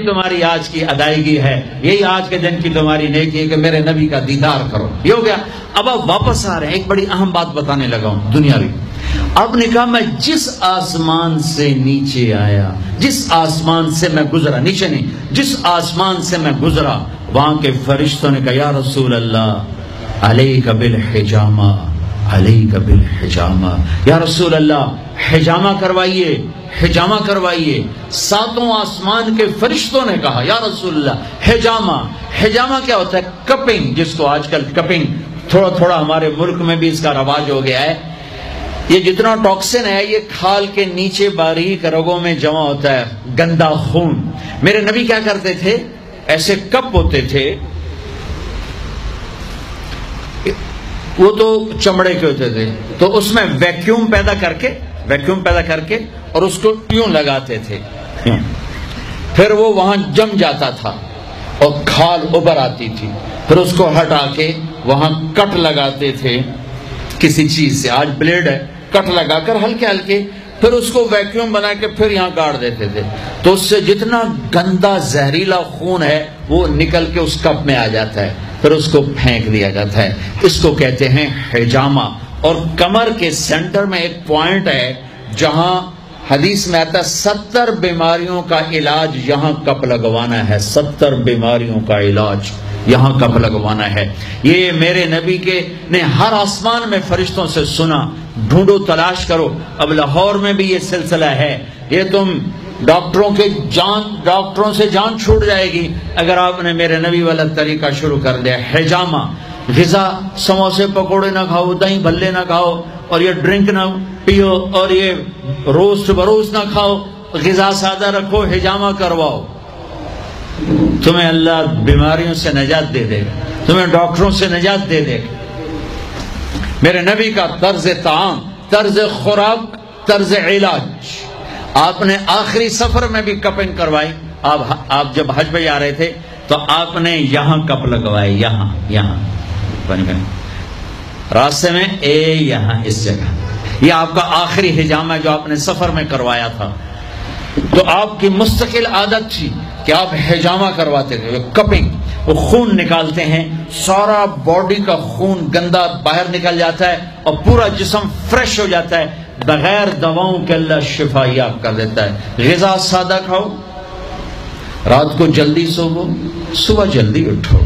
تمہاری آج کی ادائیگی ہے، یہی آج کے دن کی تمہاری نیکی ہے کہ میرے نبی کا دیدار کرو. یہ ہو گیا. اب آپ واپس آ رہے ہیں، ایک بڑی اہم بات بتانے لگا ہوں دنیاوی. آپ نے کہا میں جس آسمان سے نیچے آیا، جس آسمان سے میں گزرا، نیچے نہیں، جس آسمان سے میں گزرا، وہاں کے فرشتوں نے کہا یا رسول اللہ علیک بالحجامہ، علیک بالحجامہ، یا رسول اللہ حجامہ کروائیے، حجامہ کروائیے. ساتوں آسمان کے فرشتوں نے کہا یا رسول اللہ حجامہ. حجامہ کیا ہوتا ہے؟ کپنگ، جس کو آج کل کپنگ تھوڑا تھوڑا ہمارے ملک میں بھی اس کا رواج ہو گیا ہے. یہ جتنا ٹاکسن ہے یہ کھال کے نیچے باریک رگوں میں جمع ہوتا ہے، گندا خون. میرے نبی کیا کرتے تھے؟ ایسے کپ ہوتے تھے، وہ تو چمڑے کے ہوتے تھے، تو اس میں ویکیوم پیدا کر کے اور اس کو یوں لگاتے تھے، پھر وہ وہاں جم جاتا تھا اور کھال ابھر آتی تھی، پھر اس کو ہٹا کے وہاں کٹ لگاتے تھے کسی چیز سے. آج بلیڈ ہے، کٹ لگا کر ہلکے ہلکے، پھر اس کو ویکیوم بنا کے پھر یہاں گاڑ دیتے تھے. تو اس سے جتنا گندا زہریلا خون ہے وہ نکل کے اس کپ میں آ جاتا ہے، پھر اس کو پھینک دیا جاتا ہے. اس کو کہتے ہیں حجامہ. اور کمر کے سینٹر میں ایک پوائنٹ ہے جہاں حدیث میں آتا ہے 70 بیماریوں کا علاج یہاں کپ لگوانا ہے، 70 بیماریوں کا علاج یہاں کپ لگوانا ہے. یہ میرے نبی کے نے ہر آسمان میں فرشتوں سے سنا. ڈھونڈو، تلاش کرو. اب لاہور میں بھی یہ سلسلہ ہے. یہ تم ڈاکٹروں سے جان چھوٹ جائے گی اگر آپ نے میرے نبی والا طریقہ شروع کر دیا. حجامہ، غذا، سموسے پکوڑے نہ کھاؤ، دہی بھلے نہ کھاؤ، اور یہ ڈرنک نہ پیو، اور یہ روسٹ بروس نہ کھاؤ، غذا سادہ رکھو، حجامہ کرواؤ. تمہیں اللہ بیماریوں سے نجات دے دے گا، تمہیں ڈاکٹروں سے نجات دے دے گا. میرے نبی کا طرز طعام، طرز خوراک، طرز علاج. آپ نے آخری سفر میں بھی کپنگ کروائی. آپ جب حج پہ جا رہے تھے تو آپ نے یہاں کپ لگوائے، یہاں راستے میں یہاں اس جگہ. یہ آپ کا آخری حجامہ جو آپ نے سفر میں کروایا تھا. تو آپ کی مستقل عادت تھی کہ آپ حجامہ کرواتے تھے. کپنگ، وہ خون نکالتے ہیں، سارا باڈی کا خون گندا باہر نکل جاتا ہے اور پورا جسم فریش ہو جاتا ہے. بغیر دواؤں کے اللہ شفا یاب کر دیتا ہے. غذا سادہ کھاؤ، رات کو جلدی سوو، صبح جلدی اٹھو.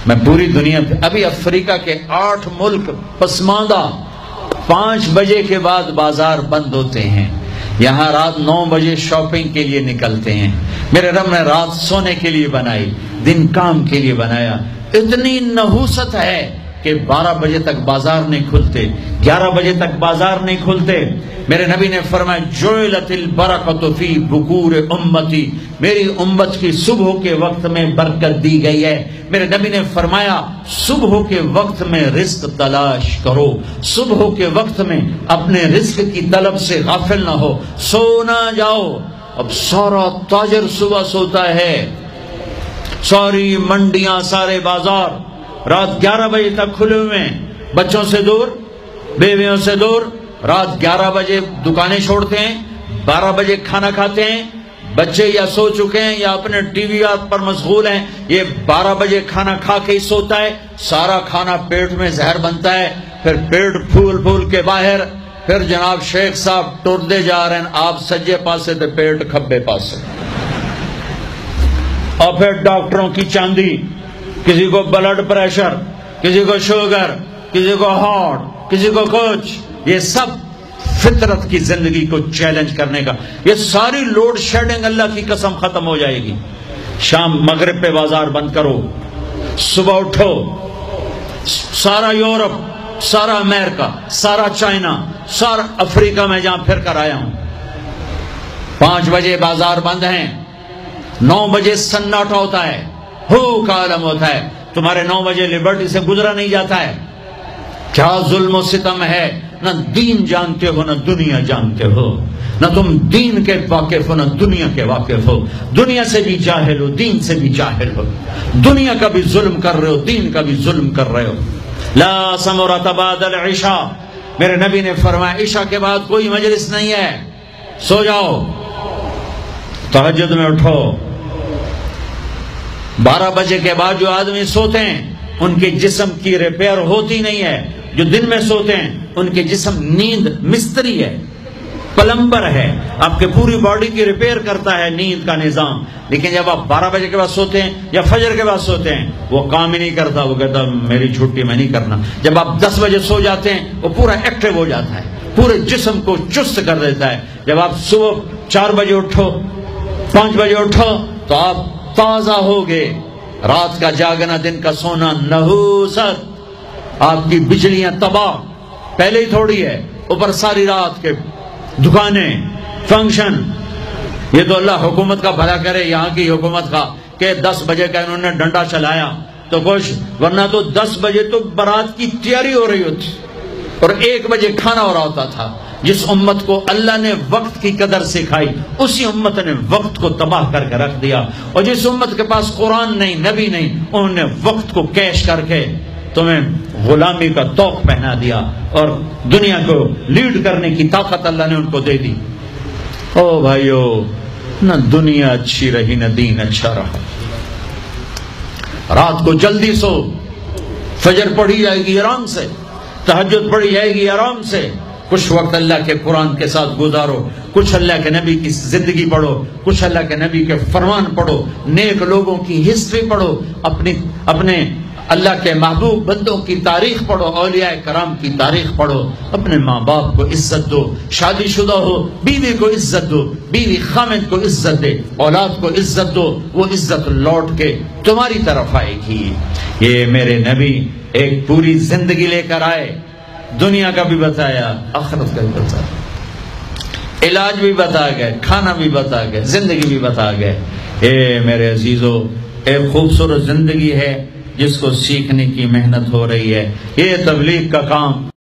میں پوری دنیا پہ ابھی افریقہ کے 8 ملک پسماندہ 5 بجے کے بعد بازار بند ہوتے ہیں. یہاں رات 9 بجے شاپنگ کے لیے نکلتے ہیں. میرے رب نے رات سونے کے لیے بنائی، دن کام کے لیے بنایا. اتنی نحوست ہے کہ 12 بجے تک بازار نہیں کھلتے، 11 بجے تک بازار نہیں کھلتے. میرے نبی نے فرمایا جعلت البرکۃ فی بکور امتی، میری امت کی صبح کے وقت میں برکت دی گئی ہے. میرے نبی نے فرمایا صبح کے وقت میں رزق تلاش کرو، صبح کے وقت میں اپنے رزق کی طلب سے غافل نہ ہو، سو نہ جاؤ. اب سارا تاجر صبح سوتا ہے، ساری منڈیاں، سارے بازار رات 11 بجے تک کھلے ہوئے ہیں. بچوں سے دور، بیویوں سے دور. رات 11 بجے دکانیں چھوڑتے ہیں، 12 بجے کھانا کھاتے ہیں. بچے یا سو چکے ہیں یا اپنے ٹی وی پر مشغول ہیں. یہ 12 بجے کھانا کھا کے ہی سوتا ہے. سارا کھانا پیٹ میں زہر بنتا ہے، پھر پیٹ پھول کے باہر. پھر جناب شیخ صاحب ٹردے جا رہے ہیں، آپ سجے پاسے تے پیٹ کھبے پاسے. اور پھر ڈاکٹروں کی چاندی، کسی کو بلڈ پریشر، کسی کو شوگر، کسی کو ہارٹ، کسی کو کچھ. یہ سب فطرت کی زندگی کو چیلنج کرنے کا. یہ ساری لوڈ شیڈنگ اللہ کی قسم ختم ہو جائے گی. شام مغرب پہ بازار بند کرو، صبح اٹھو. سارا یورپ، سارا امریکہ، سارا چائنا، سارا افریقہ میں جہاں پھر کر آیا ہوں، 5 بجے بازار بند ہیں. 9 بجے سناٹا ہوتا ہے، ہو کا عالم ہوتا ہے. تمہارے 9 بجے لبرٹی سے گزرا نہیں جاتا ہے. کیا ظلم و ستم ہے. نہ دین جانتے ہو نہ دنیا جانتے ہو، نہ تم دین کے واقف ہو نہ دنیا کے واقف ہو. دنیا سے بھی جاہل ہو، دین سے بھی جاہل ہو. دنیا کا بھی ظلم کر رہے ہو، دین کا بھی ظلم کر رہے ہو. لا سمرۃ بعد العشاء، میرے نبی نے فرمایا عشاء کے بعد کوئی مجلس نہیں ہے. سو جاؤ، تہجد میں اٹھو، 12 بجے کے بعد جو آدمی سوتے ہیں ان کے جسم کی ریپیئر ہوتی نہیں ہے. جو دن میں سوتے ہیں ان کے جسم نیند مستری ہے، پلمبر ہے، آپ کے پوری باڈی کی ریپیئر کرتا ہے نیند کا نظام. لیکن جب آپ 12 بجے کے بعد سوتے ہیں یا فجر کے بعد سوتے ہیں وہ کام ہی نہیں کرتا، وہ کہتا میری چھٹی میں نہیں کرنا. جب آپ 10 بجے سو جاتے ہیں وہ پورا ایکٹیو ہو جاتا ہے، پورے جسم کو چست کر دیتا ہے. جب آپ صبح 4 بجے اٹھو، 5 بجے اٹھو تو آپ تازہ ہو گئے. رات کا جاگنا دن کا سونا نحوست. آپ کی بجلیاں تباہ پہلے ہی تھوڑی ہے، اوپر ساری رات کے دکانیں، فنکشن. یہ تو اللہ حکومت کا بھلا کرے، یہاں کی حکومت کا، کہ 10 بجے کا انہوں نے ڈنڈا چلایا تو کچھ، ورنہ تو 10 بجے تو برات کی تیاری ہو رہی ہوتی اور 1 بجے کھانا ہو رہا ہوتا تھا. جس امت کو اللہ نے وقت کی قدر سکھائی اسی امت نے وقت کو تباہ کر کے رکھ دیا. اور جس امت کے پاس قرآن نہیں، نبی نہیں، انہوں نے وقت کو کیش کر کے تمہیں غلامی کا توق پہنا دیا اور دنیا کو لیڈ کرنے کی طاقت اللہ نے ان کو دے دی. او بھائیو، نہ دنیا اچھی رہی نہ دین اچھا رہا. رات کو جلدی سو، فجر پڑھی جائے گی آرام سے، تہجد پڑھی جائے گی آرام سے. کچھ وقت اللہ کے قرآن کے ساتھ گزارو، کچھ اللہ کے نبی کی زندگی پڑھو، کچھ اللہ کے نبی کے فرمان پڑھو، نیک لوگوں کی ہسٹری پڑھو، اپنے اللہ کے محبوب بندوں کی تاریخ پڑھو، اولیاء کرام کی تاریخ پڑھو. اپنے ماں باپ کو عزت دو، شادی شدہ ہو بیوی کو عزت دو، بیوی خامد کو عزت دے، اولاد کو عزت دو، وہ عزت لوٹ کے تمہاری طرف آئے گی. یہ میرے نبی ایک پوری زندگی لے کر آئے، دنیا کا بھی بتایا، آخرت کا بھی بتایا، علاج بھی بتا گئے، کھانا بھی بتا گئے، زندگی بھی بتا گئے. اے میرے عزیزو، ایک خوبصورت زندگی ہے جس کو سیکھنے کی محنت ہو رہی ہے. یہ تبلیغ کا کام